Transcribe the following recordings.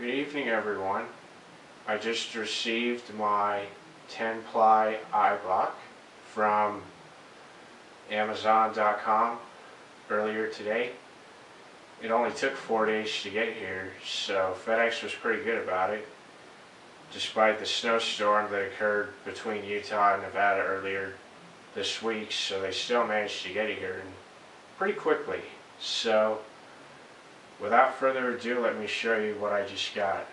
Good evening, everyone. I just received my 10-ply iBach from Amazon.com earlier today. It only took 4 days to get here, so FedEx was pretty good about it, despite the snowstorm that occurred between Utah and Nevada earlier this week. So they still managed to get it here pretty quickly. So without further ado, let me show you what I just got.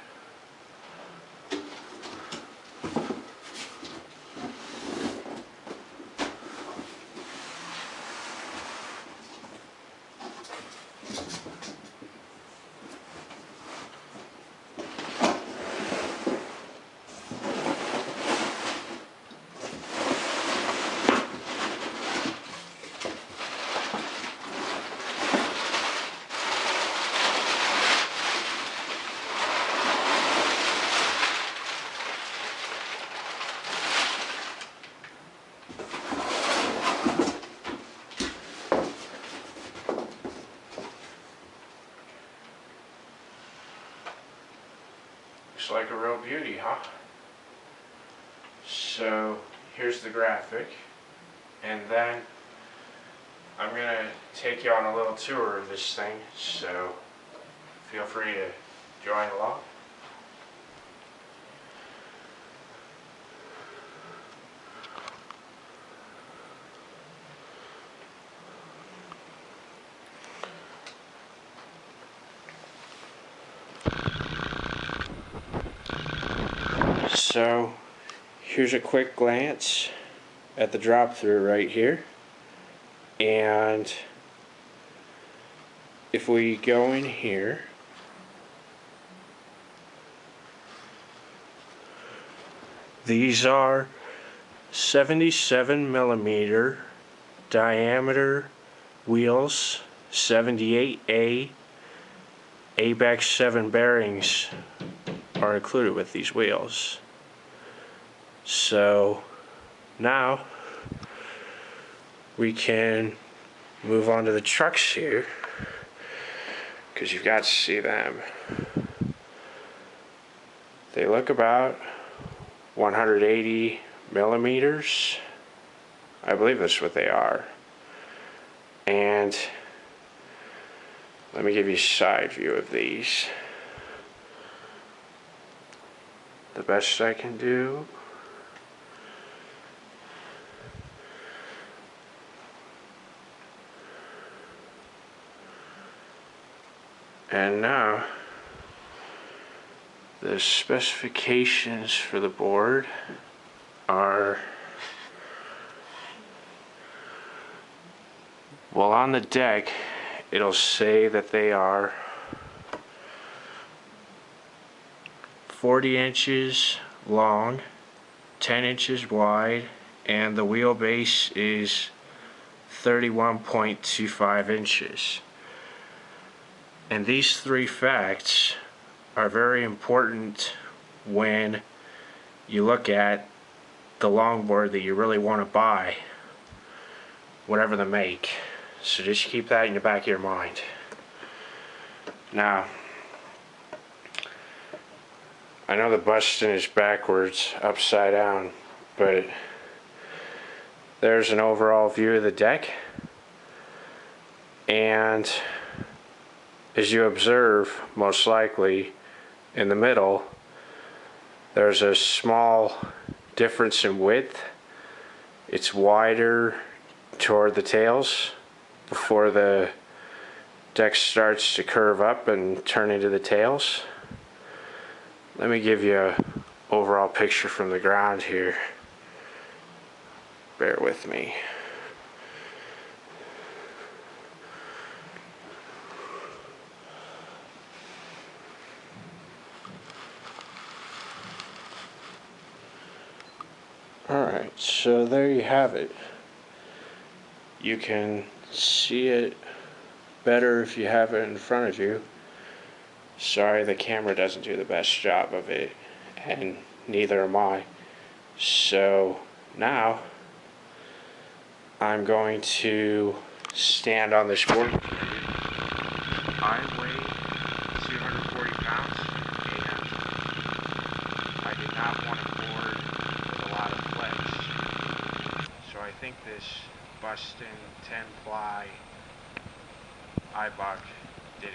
Looks like a real beauty, huh? So here's the graphic, and then I'm gonna take you on a little tour of this thing, so feel free to join along. So here's a quick glance at the drop through right here, and if we go in here, these are 77mm diameter wheels, 78A iBach 7 bearings are included with these wheels. So now we can move on to the trucks here, because you've got to see them. They look about 180 millimeters. I believe that's what they are. And let me give you a side view of these. The best I can do. And now the specifications for the board are, well, on the deck it'll say that they are 40 inches long, 10 inches wide, and the wheelbase is 31.25 inches. And these three facts are very important when you look at the longboard that you really want to buy, whatever the make. So just keep that in the back of your mind. Now, I know the Bustin is backwards, upside down, but there's an overall view of the deck, and as you observe, most likely in the middle there's a small difference in width. It's wider toward the tails before the deck starts to curve up and turn into the tails. Let me give you an overall picture from the ground here. Bear with me. Alright, so there you have it. You can see it better if you have it in front of you. Sorry, the camera doesn't do the best job of it, and neither am I. So now I'm going to stand on this board. I weigh 240 pounds, this Bustin 10 ply iBach did it.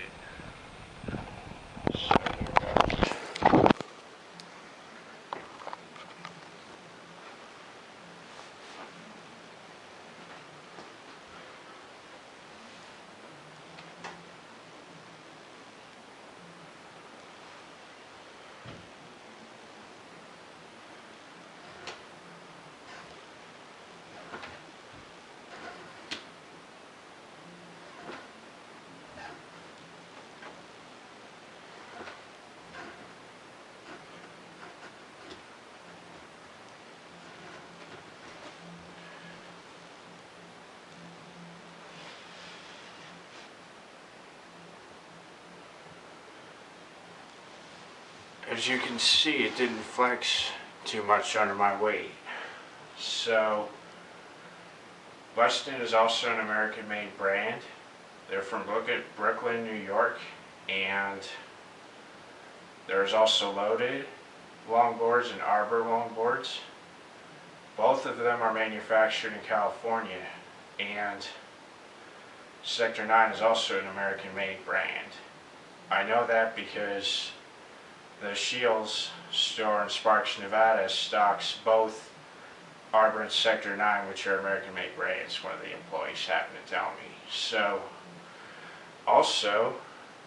As you can see, it didn't flex too much under my weight. So, Bustin is also an American-made brand. They're from Brooklyn, New York, and there's also Loaded longboards and Arbor longboards. Both of them are manufactured in California, and Sector 9 is also an American-made brand. I know that because the Shields store in Sparks, Nevada stocks both Arbor and Sector 9, which are American-made brands, one of the employees happened to tell me. So, also,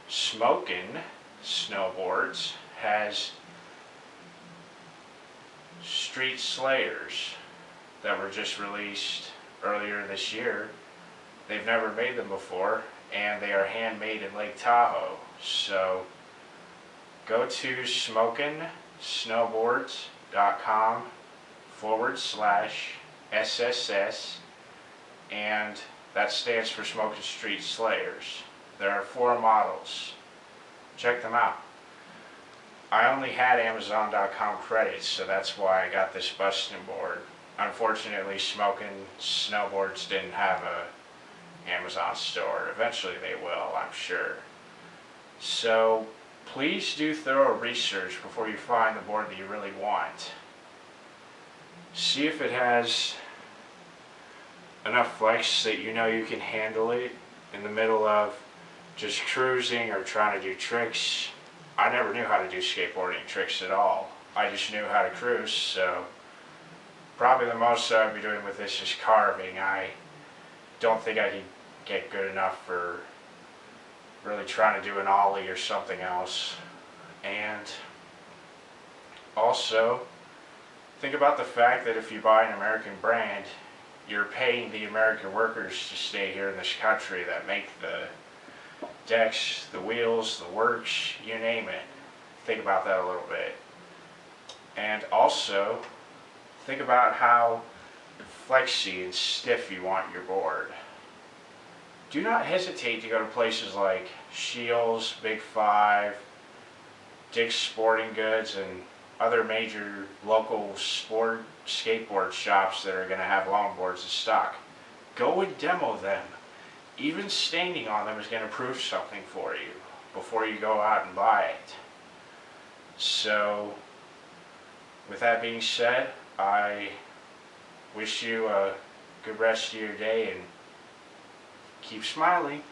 Smokin' Snowboards has Street Slayers that were just released earlier this year. They've never made them before, and they are handmade in Lake Tahoe. So, go to smokinsnowboards.com/SSS, and that stands for Smokin' Street Slayers. There are 4 models. Check them out. I only had Amazon.com credits, so that's why I got this Bustin board. Unfortunately, Smokin' Snowboards didn't have a Amazon store. Eventually they will, I'm sure. So, please do thorough research before you find the board that you really want. See if it has enough flex that you know you can handle it in the middle of just cruising or trying to do tricks. I never knew how to do skateboarding tricks at all. I just knew how to cruise, so probably the most I'd be doing with this is carving. I don't think I could get good enough for really trying to do an ollie or something else. And also, think about the fact that if you buy an American brand, you're paying the American workers to stay here in this country that make the decks, the wheels, the works, you name it. Think about that a little bit. And also, think about how flexy and stiff you want your board. Do not hesitate to go to places like Shields, Big 5, Dick's Sporting Goods, and other major local skateboard shops that are going to have longboards in stock. Go and demo them. Even standing on them is going to prove something for you before you go out and buy it. So, with that being said, I wish you a good rest of your day and keep smiling.